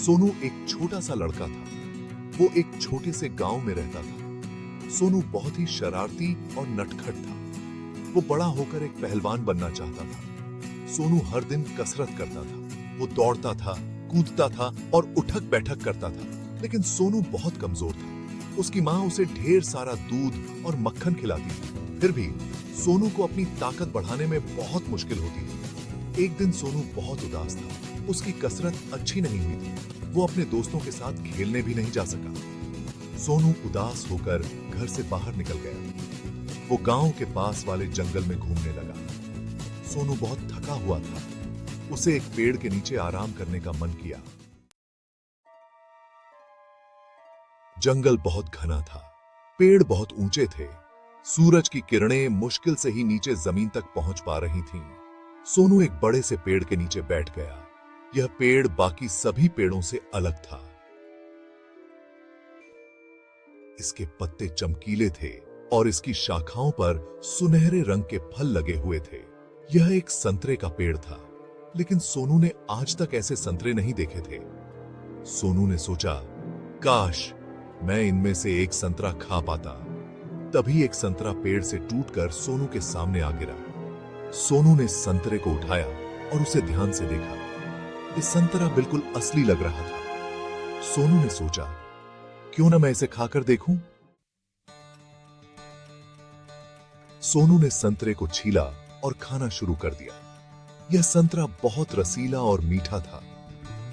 सोनू एक छोटा सा लड़का था। वो एक छोटे से गांव में रहता था। सोनू बहुत ही शरारती और नटखट था। वो बड़ा होकर एक पहलवान बनना चाहता था। सोनू हर दिन कसरत करता था। वो दौड़ता था, कूदता था और उठक बैठक करता था। लेकिन सोनू बहुत कमजोर था। उसकी माँ उसे ढेर सारा दूध और मक्खन खिलाती थी। फिर भी सोनू को अपनी ताकत बढ़ाने में बहुत मुश्किल होती थी। एक दिन सोनू बहुत उदास था। उसकी कसरत अच्छी नहीं हुई थी। वो अपने दोस्तों के साथ खेलने भी नहीं जा सका। सोनू उदास होकर घर से बाहर निकल गया। वो गांव के पास वाले जंगल में घूमने लगा। सोनू बहुत थका हुआ था। उसे एक पेड़ के नीचे आराम करने का मन किया। जंगल बहुत घना था। पेड़ बहुत ऊंचे थे। सूरज की किरणें मुश्किल से ही नीचे जमीन तक पहुंच पा रही थीं। सोनू एक बड़े से पेड़ के नीचे बैठ गया। यह पेड़ बाकी सभी पेड़ों से अलग था। इसके पत्ते चमकीले थे और इसकी शाखाओं पर सुनहरे रंग के फल लगे हुए थे। यह एक संतरे का पेड़ था, लेकिन सोनू ने आज तक ऐसे संतरे नहीं देखे थे। सोनू ने सोचा, काश मैं इनमें से एक संतरा खा पाता। तभी एक संतरा पेड़ से टूटकर सोनू के सामने आ गिरा। सोनू ने संतरे को उठाया और उसे ध्यान से देखा। ये संतरा बिल्कुल असली लग रहा था। सोनू ने सोचा, क्यों ना मैं इसे खाकर देखूं? सोनू ने संतरे को छीला और खाना शुरू कर दिया। यह संतरा बहुत रसीला और मीठा था।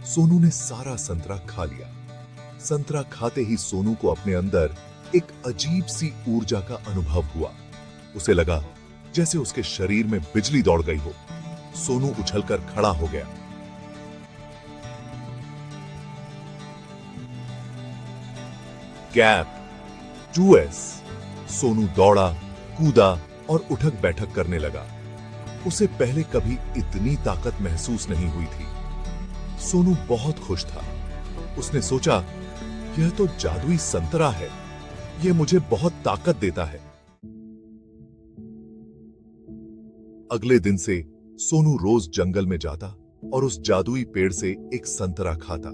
सोनू ने सारा संतरा खा लिया। संतरा खाते ही सोनू को अपने अंदर एक अजीब सी ऊर्जा का अनुभव हुआ। उसे लगा जैसे उसके शरीर में बिजली दौड़ गई हो। सोनू उछलकर खड़ा हो गया। Gap 2S। सोनू दौड़ा, कूदा और उठक बैठक करने लगा। उसे पहले कभी इतनी ताकत महसूस नहीं हुई थी। सोनू बहुत खुश था। उसने सोचा, यह तो जादुई संतरा है। यह मुझे बहुत ताकत देता है। अगले दिन से सोनू रोज जंगल में जाता और उस जादुई पेड़ से एक संतरा खाता।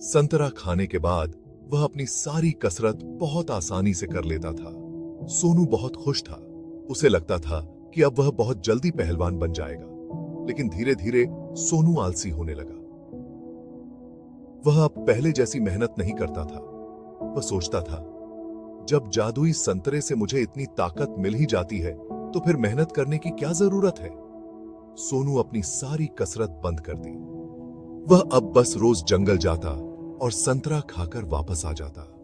संतरा खाने के बाद वह अपनी सारी कसरत बहुत आसानी से कर लेता था। सोनू बहुत खुश था। उसे लगता था कि अब वह बहुत जल्दी पहलवान बन जाएगा। लेकिन धीरे धीरे सोनू आलसी होने लगा। वह अब पहले जैसी मेहनत नहीं करता था। वह सोचता था, जब जादुई संतरे से मुझे इतनी ताकत मिल ही जाती है तो फिर मेहनत करने की क्या जरूरत है। सोनू अपनी सारी कसरत बंद कर दी। वह अब बस रोज जंगल जाता और संतरा खाकर वापस आ जाता।